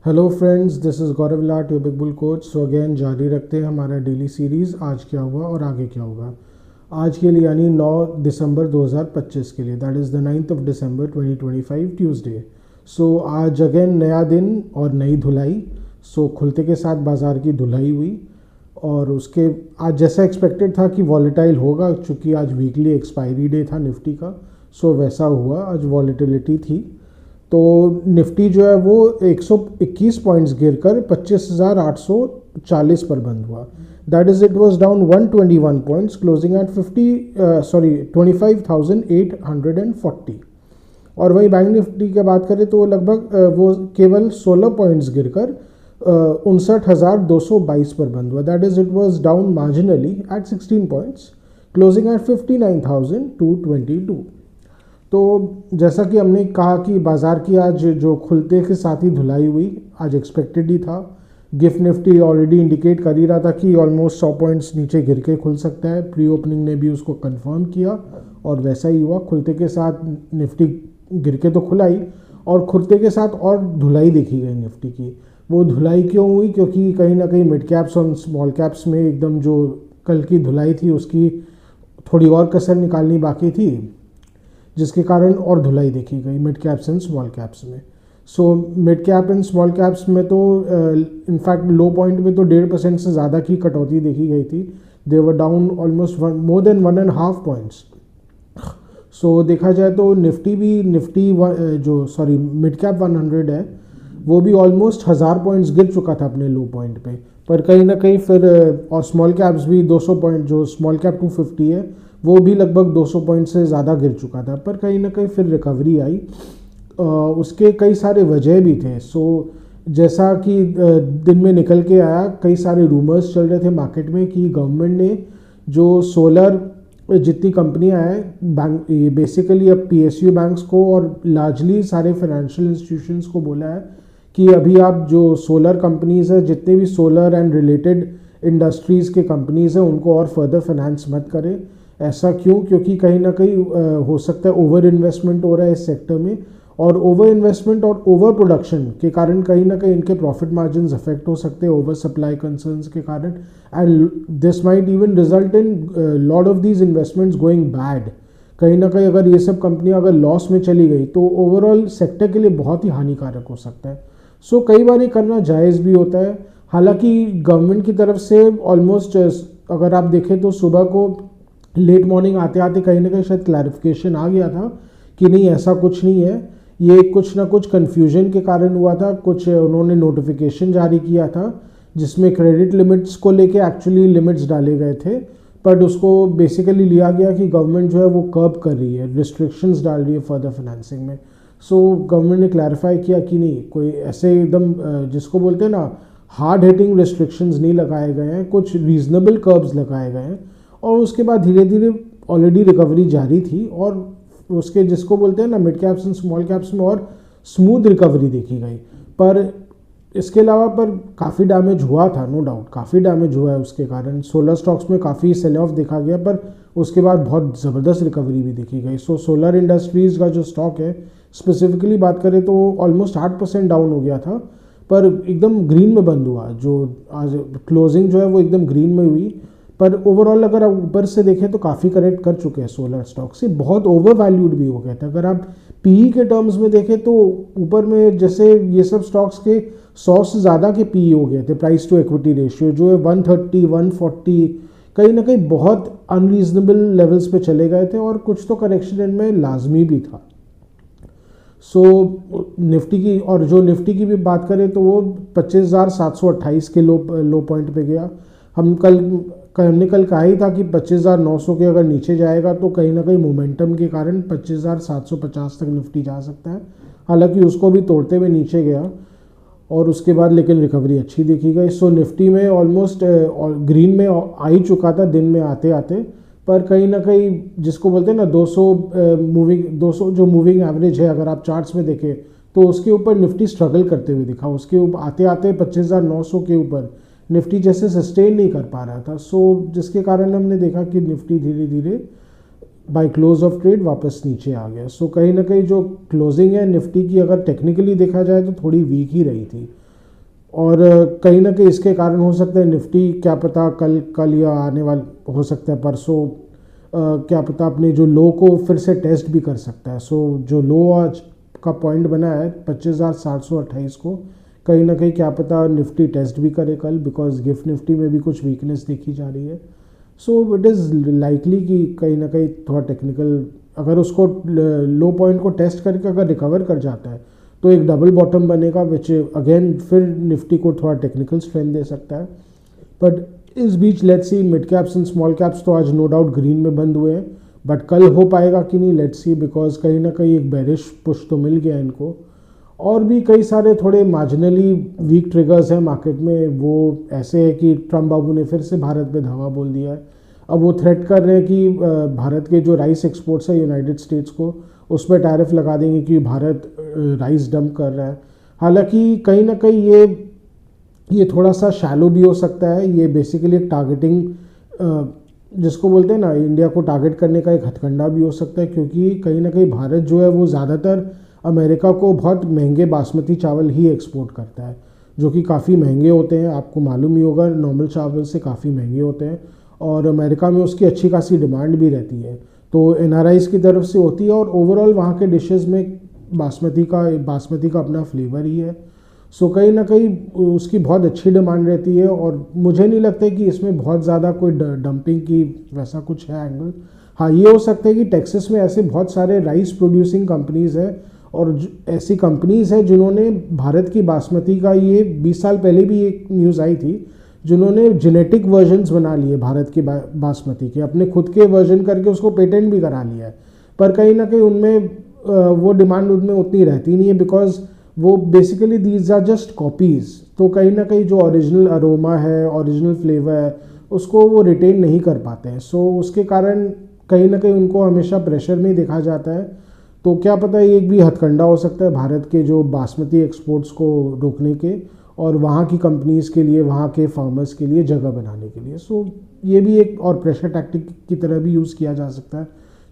Hello friends, this is Gaurav Lat, your big bull coach. So again जारी रखते हैं हमारा डेली सीरीज़ आज क्या हुआ और आगे क्या होगा। आज के लिए यानी 9 दिसंबर 2025 के लिए, that is the 9th of December 2025 Tuesday. So आज अगेन नया दिन और नई धुलाई। सो खुलते के साथ बाज़ार की धुलाई हुई और उसके आज जैसा एक्सपेक्टेड था कि वॉलेटाइल होगा, चूँकि आज वीकली एक्सपायरी डे था निफ्टी का। सो वैसा हुआ, आज वॉलेटिलिटी थी। तो निफ्टी जो है वो 121 पॉइंट्स गिरकर 25,840 पर बंद हुआ। That is it was down 121 points, closing at 25,840। और वही बैंक निफ्टी की बात करें तो लगभग वो केवल 16 पॉइंट्स गिरकर 59,222 पर बंद हुआ। That is it was down marginally at 16 points, closing at 59,222। तो जैसा कि हमने कहा कि बाज़ार की आज जो खुलते के साथ ही धुलाई हुई, आज एक्सपेक्टेड ही था। गिफ्ट निफ्टी ऑलरेडी इंडिकेट कर ही रहा था कि ऑलमोस्ट 100 पॉइंट्स नीचे गिर के खुल सकता है। प्री ओपनिंग ने भी उसको कंफर्म किया और वैसा ही हुआ। खुलते के साथ निफ्टी गिर के तो खुला ही, और खुलते के साथ और धुलाई देखी गई निफ्टी की। वो धुलाई क्यों हुई? क्योंकि कहीं ना कहीं मिड कैप्स और स्मॉल कैप्स में एकदम जो कल की धुलाई थी उसकी थोड़ी और कसर निकालनी बाकी थी, जिसके कारण और धुलाई देखी गई mid caps and small caps में। So mid cap and small caps में तो इनफैक्ट लो पॉइंट में तो 1.5% से ज़्यादा की कटौती देखी गई थी। They were down almost more than 1.5 points. So देखा जाए तो निफ्टी जो मिड कैप 100 है वो भी ऑलमोस्ट 1000 पॉइंट्स गिर चुका था अपने लो पॉइंट पे। पर कहीं ना कहीं फिर और स्मॉल कैप्स भी 200 पॉइंट, जो स्मॉल कैप 250 है वो भी लगभग 200 पॉइंट से ज़्यादा गिर चुका था। पर कहीं ना कहीं फिर रिकवरी आई। उसके कई सारे वजह भी थे। सो जैसा कि दिन में निकल के आया, कई सारे रूमर्स चल रहे थे मार्केट में कि गवर्नमेंट ने जो सोलर जितनी कंपनियां हैं, बैंक बेसिकली अब पीएसयू बैंक्स को और लार्जली सारे फाइनेंशियल इंस्टीट्यूशंस को बोला है कि अभी आप जो सोलर कंपनीज़ है, जितने भी सोलर एंड रिलेटेड इंडस्ट्रीज़ के कंपनीज़ हैं, उनको और फर्दर फाइनेंस मत करें। ऐसा क्यों? क्योंकि कहीं ना कहीं हो सकता है ओवर इन्वेस्टमेंट हो रहा है इस सेक्टर में, और ओवर इन्वेस्टमेंट और ओवर प्रोडक्शन के कारण कहीं ना कहीं इनके प्रॉफिट मार्जिन्स अफेक्ट हो सकते हैं ओवर सप्लाई कंसर्न्स के कारण। And this might even result in lot of these investments going bad. कहीं ना कहीं अगर ये सब कंपनियां अगर लॉस में चली गई तो ओवरऑल सेक्टर के लिए बहुत ही हानिकारक हो सकता है। सो कई बार ये करना जायज़ भी होता है। हालांकि गवर्नमेंट की तरफ से ऑलमोस्ट अगर आप देखें तो सुबह को लेट मॉर्निंग आते आते कहीं ना कहीं शायद क्लैरिफिकेशन आ गया था कि नहीं, ऐसा कुछ नहीं है, ये कुछ ना कुछ कन्फ्यूजन के कारण हुआ था। कुछ उन्होंने नोटिफिकेशन जारी किया था जिसमें क्रेडिट लिमिट्स को लेके एक्चुअली लिमिट्स डाले गए थे, बट उसको बेसिकली लिया गया कि गवर्नमेंट जो है वो कर्ब कर रही है, रिस्ट्रिक्शंस डाल रही है फर्दर फाइनेंसिंग में। सो गवर्नमेंट ने क्लैरिफाई किया कि नहीं, कोई ऐसे एकदम जिसको बोलते हैं ना हार्ड हिटिंग रिस्ट्रिक्शंस नहीं लगाए गए हैं, कुछ रीजनेबल कर्ब्स लगाए गए हैं। और उसके बाद धीरे धीरे ऑलरेडी रिकवरी जारी थी और उसके जिसको बोलते हैं ना mid caps and small caps में और स्मूथ रिकवरी देखी गई। पर इसके अलावा पर काफ़ी डैमेज हुआ था, नो डाउट काफ़ी डैमेज हुआ है। उसके कारण सोलर स्टॉक्स में काफ़ी सेल ऑफ देखा गया, पर उसके बाद बहुत ज़बरदस्त रिकवरी भी देखी गई। सो सोलर इंडस्ट्रीज़ का जो स्टॉक है, स्पेसिफिकली बात करें तो ऑलमोस्ट 8% डाउन हो गया था, पर एकदम ग्रीन में बंद हुआ। जो आज क्लोजिंग जो है वो एकदम ग्रीन में हुई। पर ओवरऑल अगर आप ऊपर से देखें तो काफ़ी करेक्ट कर चुके हैं सोलर स्टॉक से, बहुत ओवर वैल्यूड भी हो गए थे। अगर आप पीई के टर्म्स में देखें तो ऊपर में जैसे ये सब स्टॉक्स के 100 से ज़्यादा के पीई हो गए थे, प्राइस टू इक्विटी रेशियो जो है 130 140, कहीं ना कहीं बहुत अनरीजनेबल लेवल्स पे चले गए थे, और कुछ तो करेक्शन इनमें लाजमी भी था। सो निफ्टी की, और जो निफ्टी की भी बात करें तो वो 25,728 के लो पॉइंट पे गया। हमने कल कहा ही था कि 25,900 के अगर नीचे जाएगा तो कहीं ना कहीं मोमेंटम के कारण 25,750 तक निफ्टी जा सकता है। हालांकि उसको भी तोड़ते हुए नीचे गया और उसके बाद लेकिन रिकवरी अच्छी देखी गई। सो निफ्टी में ऑलमोस्ट ग्रीन में आ ही चुका था दिन में आते आते, पर कहीं ना कहीं जिसको बोलते हैं ना 200 जो मूविंग एवरेज है, अगर आप चार्ट्स में देखें तो उसके ऊपर निफ्टी स्ट्रगल करते हुए दिखा। उसके ऊपर आते आते 25,900 के ऊपर निफ्टी जैसे सस्टेन नहीं कर पा रहा था। सो जिसके कारण हमने देखा कि निफ्टी धीरे धीरे बाय क्लोज ऑफ ट्रेड वापस नीचे आ गया। सो कहीं ना कहीं जो क्लोजिंग है निफ्टी की, अगर टेक्निकली देखा जाए तो थोड़ी वीक ही रही थी। और कहीं ना कहीं इसके कारण हो सकता है निफ्टी क्या पता कल कल या आने वाले हो सकता है परसों क्या पता अपने जो लो को फिर से टेस्ट भी कर सकता है। सो जो लो आज का पॉइंट बना है 25,728 को कहीं ना कहीं क्या पता निफ्टी टेस्ट भी करे कल, बिकॉज गिफ्ट निफ्टी में भी कुछ वीकनेस देखी जा रही है। सो इट इज़ लाइकली कि कहीं ना कहीं थोड़ा टेक्निकल अगर उसको लो पॉइंट को टेस्ट करके अगर रिकवर कर जाता है तो एक डबल बॉटम बनेगा, विच अगेन फिर निफ्टी को थोड़ा टेक्निकल स्ट्रेंथ दे सकता है। बट इस बीच let's see mid caps and small caps तो आज नो डाउट ग्रीन में बंद हुए हैं, बट कल हो पाएगा कि नहीं लेट्स सी, बिकॉज कहीं ना कहीं एक बेरिश पुश तो मिल गया इनको। और भी कई सारे थोड़े मार्जिनली वीक ट्रिगर्स हैं मार्केट में, वो ऐसे है कि ट्रम्प बाबू ने फिर से भारत पे धावा बोल दिया है। अब वो थ्रेट कर रहे हैं कि भारत के जो राइस एक्सपोर्ट्स है यूनाइटेड स्टेट्स को उस पर टैरिफ लगा देंगे कि भारत राइस डंप कर रहा है। हालांकि कहीं ना कहीं ये थोड़ा सा शैलो भी हो सकता है। ये बेसिकली एक टारगेटिंग जिसको बोलते हैं ना, इंडिया को टारगेट करने का एक हथकंडा भी हो सकता है, क्योंकि कहीं ना कहीं भारत जो है वो ज़्यादातर अमेरिका को बहुत महंगे बासमती चावल ही एक्सपोर्ट करता है, जो कि काफ़ी महंगे होते हैं। आपको मालूम ही होगा नॉर्मल चावल से काफ़ी महंगे होते हैं, और अमेरिका में उसकी अच्छी खासी डिमांड भी रहती है। तो एनआरआईज की तरफ से होती है, और ओवरऑल वहाँ के डिशेस में बासमती का अपना फ्लेवर ही है। सो कहीं ना कहीं उसकी बहुत अच्छी डिमांड रहती है, और मुझे नहीं लगता कि इसमें बहुत ज़्यादा कोई डंपिंग की वैसा कुछ है एंगल। हाँ, ये हो सकता है कि टेक्सास में ऐसे बहुत सारे राइस प्रोड्यूसिंग कंपनीज़ हैं, और ऐसी कंपनीज़ हैं जिन्होंने भारत की बासमती का, ये 20 साल पहले भी एक न्यूज़ आई थी, जिन्होंने जेनेटिक वर्जन्स बना लिए भारत की बासमती के, अपने खुद के वर्जन करके उसको पेटेंट भी करा लिया है। पर कहीं ना कहीं उनमें वो डिमांड उनमें उतनी रहती नहीं है, बिकॉज वो basically these are just copies. तो कहीं ना कहीं जो ओरिजिनल अरोमा है, ओरिजिनल फ्लेवर है, उसको वो रिटेन नहीं कर पाते हैं। सो उसके कारण कहीं ना कहीं उनको हमेशा प्रेशर में ही देखा जाता है। तो क्या पता ये एक भी हथकंडा हो सकता है भारत के जो बासमती एक्सपोर्ट्स को रोकने के, और वहाँ की कंपनीज़ के लिए, वहाँ के फार्मर्स के लिए जगह बनाने के लिए। सो ये भी एक और प्रेशर टैक्टिक की तरह भी यूज़ किया जा सकता है,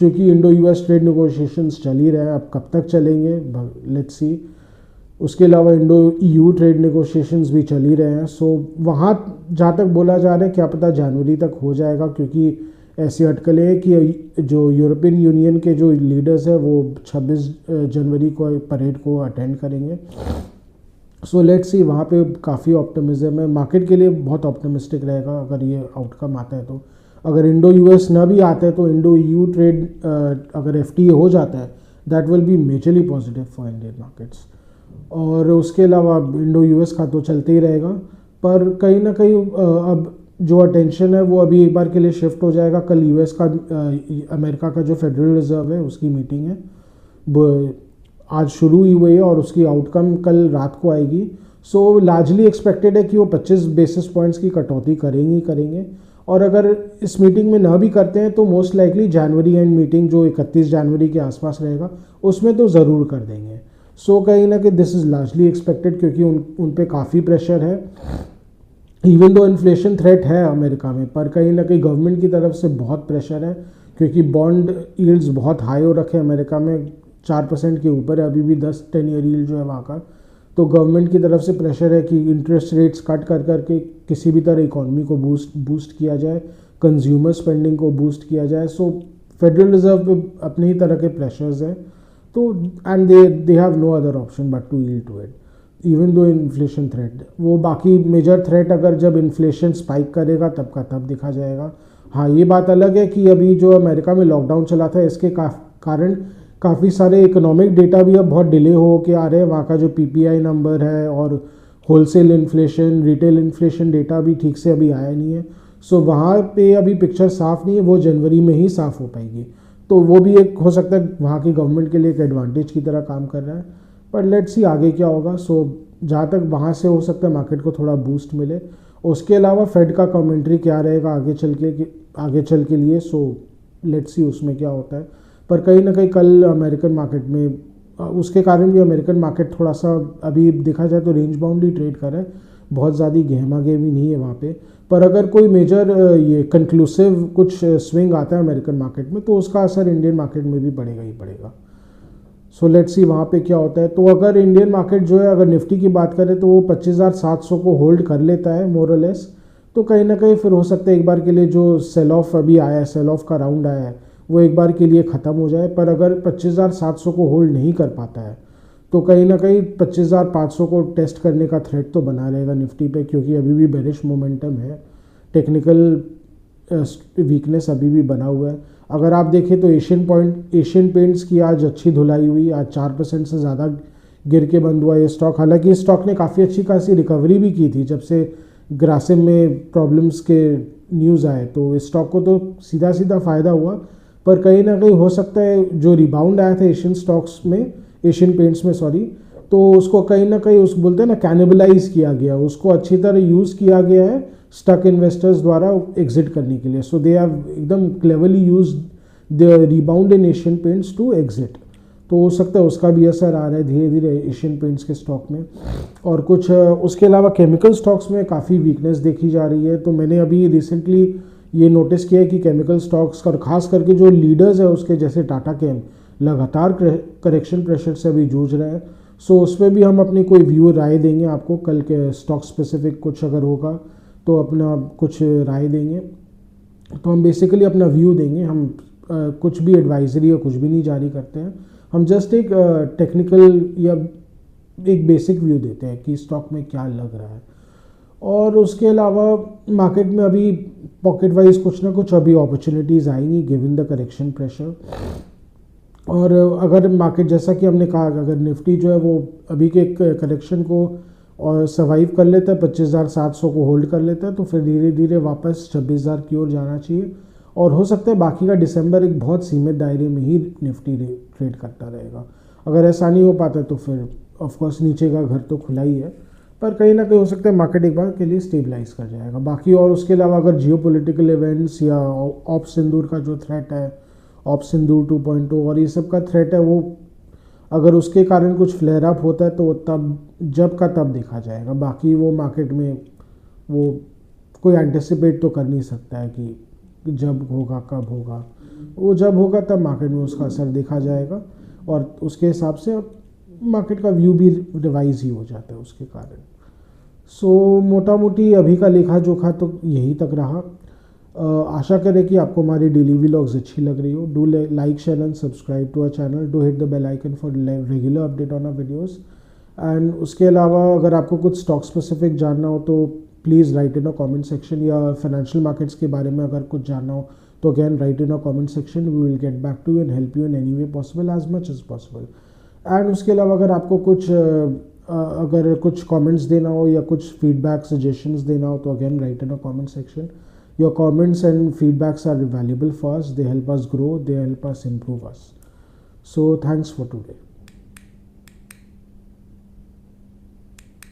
क्योंकि इंडो यूएस ट्रेड नेगोशिएशंस चल ही रहे हैं। अब कब तक चलेंगे लेट्स सी। उसके अलावा इंडो ईयू ट्रेड नेगोशिएशंस भी चल ही रहे हैं। सो वहाँ जहाँ तक बोला जा रहा है क्या पता जनवरी तक हो जाएगा, क्योंकि ऐसी अटकलें हैं कि जो यूरोपियन यूनियन के जो लीडर्स हैं वो 26 जनवरी को परेड को अटेंड करेंगे। सो लेट्स सी, वहाँ पे काफ़ी ऑप्टिमिज्म है, मार्केट के लिए बहुत ऑप्टिमिस्टिक रहेगा अगर ये आउटकम आता है। तो अगर इंडो यूएस ना भी आता है तो इंडो ईयू ट्रेड अगर एफटीए हो जाता है, that will be majorly positive for Indian markets. और उसके अलावा इंडो यूएस का तो चलते ही रहेगा, पर कहीं ना कहीं अब जो अटेंशन है वो अभी एक बार के लिए शिफ्ट हो जाएगा। कल यूएस का अमेरिका का जो फेडरल रिजर्व है उसकी मीटिंग है, आज शुरू ही हुई है, और उसकी आउटकम कल रात को आएगी। सो लार्जली एक्सपेक्टेड है कि वो 25 बेसिस पॉइंट्स की कटौती करेंगे ही करेंगे, और अगर इस मीटिंग में ना भी करते हैं तो most likely January and meeting जो 31 जनवरी के आसपास रहेगा उसमें तो ज़रूर कर देंगे। सो कहीं ना कहीं दिस इज़ लार्जली एक्सपेक्टेड, क्योंकि उन पे काफ़ी प्रेशर है। इवन दो इन्फ्लेशन थ्रेट है अमेरिका में, पर कहीं ना कहीं गवर्नमेंट की तरफ से बहुत प्रेशर है, क्योंकि बॉन्ड यील्ड्स बहुत हाई हो रखे हैं अमेरिका में, 4% के ऊपर है अभी भी 10-10 ईयर यील्ड जो है वहाँ का। तो गवर्नमेंट की तरफ से प्रेशर है कि इंटरेस्ट रेट्स कट कर करके किसी भी तरह इकॉनमी को बूस्ट किया जाए, कंज्यूमर स्पेंडिंग को बूस्ट किया जाए। सो फेडरल रिजर्व पे अपने ही तरह के प्रेशर्स हैं। तो and they have no other option but to yield to it, even though inflation threat. वो बाकी मेजर थ्रेट अगर जब इन्फ्लेशन स्पाइक करेगा तब का तब दिखा जाएगा। हाँ, ये बात अलग है कि अभी जो अमेरिका में लॉकडाउन चला था इसके कारण काफ़ी सारे इकोनॉमिक डेटा भी अब बहुत डिले हो के आ रहे हैं। वहाँ का जो पीपीआई नंबर है और wholesale inflation, retail inflation data भी ठीक से अभी आया नहीं है। सो वहाँ पे अभी पिक्चर साफ़ नहीं है, वो जनवरी में ही साफ़ हो पाएगी। तो वो भी एक हो सकता है वहाँ की गवर्नमेंट के लिए एक एडवांटेज की तरह काम कर रहा है, पर लेट्स सी आगे क्या होगा। सो जहाँ तक वहाँ से हो सकता है मार्केट को थोड़ा बूस्ट मिले। उसके अलावा फेड का कमेंट्री क्या रहेगा आगे चल के लिए, सो लेट्स सी उसमें क्या होता है। पर कहीं ना कहीं कल अमेरिकन मार्केट में उसके कारण भी अमेरिकन मार्केट थोड़ा सा अभी देखा जाए तो रेंज बाउंड ही ट्रेड कर रहा है, बहुत ज़्यादा गहमा गहमी नहीं है वहाँ पे। पर अगर कोई मेजर ये कंक्लूसिव कुछ स्विंग आता है अमेरिकन मार्केट में तो उसका असर इंडियन मार्केट में भी पड़ेगा ही पड़ेगा। सो लेट्स सी वहाँ पे क्या होता है। तो अगर इंडियन मार्केट जो है, अगर निफ्टी की बात करें तो वो 25,700 को होल्ड कर लेता है मोर और लेस, तो कहीं ना कहीं फिर हो सकता है एक बार के लिए जो सेल ऑफ अभी आया है, सेल ऑफ का राउंड आया है, वो एक बार के लिए ख़त्म हो जाए। पर अगर 25,700 को होल्ड नहीं कर पाता है तो कहीं ना कहीं 25,500 को टेस्ट करने का थ्रेट तो बना रहेगा निफ्टी पे, क्योंकि अभी भी बेरिश मोमेंटम है, टेक्निकल वीकनेस अभी भी बना हुआ है। अगर आप देखें तो एशियन पेंट्स की आज अच्छी धुलाई हुई, आज 4% से ज़्यादा गिर के बंद हुआ ये स्टॉक। हालांकि इस स्टॉक ने काफ़ी अच्छी खासी रिकवरी भी की थी जब से ग्रासिम में प्रॉब्लम्स के न्यूज़ आए, तो इस स्टॉक को तो सीधा सीधा फ़ायदा हुआ। पर कहीं ना कहीं हो सकता है जो रिबाउंड आया था एशियन पेंट्स में सॉरी, तो उसको कहीं ना कहीं उस बोलते हैं ना कैनिबलाइज किया गया, उसको अच्छी तरह यूज़ किया गया है स्टक इन्वेस्टर्स द्वारा एग्जिट करने के लिए। सो दे हैव एकदम cleverly use the rebound in Asian Paints to exit. तो हो सकता है उसका भी असर आ रहा है धीरे धीरे एशियन पेंट्स के स्टॉक में। और कुछ उसके अलावा केमिकल स्टॉक्स में काफ़ी वीकनेस देखी जा रही है। तो मैंने अभी रिसेंटली ये नोटिस किया है कि केमिकल स्टॉक्स और ख़ास करके जो लीडर्स है उसके जैसे टाटा केम लगातार करेक्शन प्रेशर से अभी जूझ रहे हैं। सो उस पर भी हम अपनी कोई व्यू राय देंगे आपको, कल के स्टॉक स्पेसिफिक कुछ अगर होगा तो अपना कुछ राय देंगे। तो हम बेसिकली अपना व्यू देंगे, हम कुछ भी एडवाइजरी या कुछ भी नहीं जारी करते हैं, हम जस्ट एक टेक्निकल या एक बेसिक व्यू देते हैं कि स्टॉक में क्या लग रहा है। और उसके अलावा मार्केट में अभी पॉकेट वाइज कुछ ना कुछ अभी अपॉर्चुनिटीज़ आएंगी गिवन द करेक्शन प्रेशर। और अगर मार्केट जैसा कि हमने कहा, अगर निफ्टी जो है वो अभी के करेक्शन को और सर्वाइव कर लेता है, 25,700 को होल्ड कर लेता है, तो फिर धीरे धीरे वापस 26,000 की ओर जाना चाहिए। और हो सकता है बाकी का दिसंबर एक बहुत सीमित दायरे में ही निफ्टी ट्रेड करता रहेगा। अगर ऐसा नहीं हो पाता तो फिर ऑफकोर्स नीचे का घर तो खुला ही है, पर कहीं ना कहीं हो सकता है मार्केट एक बार के लिए स्टेबलाइज कर जाएगा। बाकी और उसके अलावा अगर जियोपॉलिटिकल इवेंट्स या ऑप सिंदूर का जो थ्रेट है, ऑप सिंदूर 2.0 और ये सब का थ्रेट है, वो अगर उसके कारण कुछ फ्लेयर अप होता है तो तब जब का तब देखा जाएगा। बाकी वो मार्केट में वो कोई एंटिसिपेट तो कर नहीं सकता है कि जब होगा कब होगा, वो जब होगा तब मार्केट में उसका असर देखा जाएगा और उसके हिसाब से मार्केट का व्यू भी रिवाइज ही हो जाता है उसके कारण। सो मोटा मोटी अभी का लेखा जोखा तो यही तक रहा। आशा करें कि आपको हमारी डेली व्लॉग्स अच्छी लग रही हो। Do like share and subscribe to our channel, do hit the bell icon for regular update on our videos. And उसके अलावा अगर आपको कुछ स्टॉक स्पेसिफिक जानना हो तो please write in a comment section, या फाइनेंशियल मार्केट्स के बारे में अगर कुछ जानना हो तो again write in a comment section, we will get back to you and help you in any way possible as much as possible. And उसके अलावा अगर आपको अगर कुछ कमेंट्स देना हो या कुछ फीडबैक सजेशंस देना हो तो again write in a comment section. Your comments and feedbacks are valuable for us. They help us grow. They help us improve us. So thanks for today.